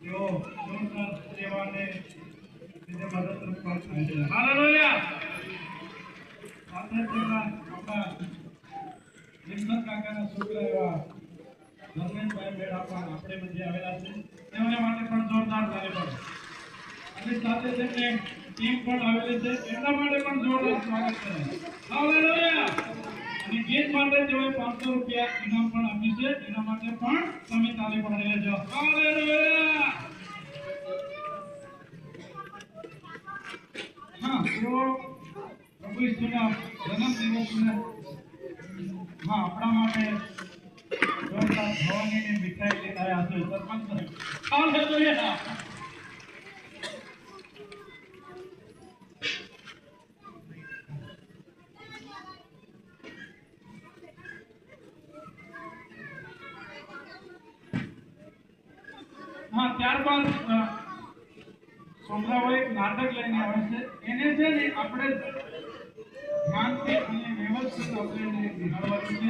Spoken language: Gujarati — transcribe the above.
તેઓ જોરદાર સેવાને રીતે મદદરૂપ પણ થાય છે. હાલેલુયા. સાથે તેમાં આપણા વિમસન કાકાના છોકરા એવા ધર્મેશભાઈ મેળા પણ આપણે મધ્ય આવેલા છે. તેઓને માટે પણ જોરદાર તાળી પડે. અને સાથે તેમને ટીમ પણ આવેલી છે. એમના માટે પણ જોરદાર સ્વાગત કરે. હાલેલુયા. અને ગીત માટે તેઓએ 500 રૂપિયા ઇનામ પણ આપ્યું છે. એના માટે પણ તમે તાળી પાડી લેજો. હાલેલુયા. હા, તેઓ પ્રભુ ઈસુના જન્મ દિવસને આપણા માટે જોરદાર ભવાનીની મીઠાઈ લઈને આવ્યા છે. સરપંચ હાલેલુયા. હા, ત્યારબાદ છોકરાઓ એક નાટક લઈને આવે છે. એને છે ને આપણે ધ્યાનથી અને વ્યવસ્થિત આપણે નિહાળવાનું છે.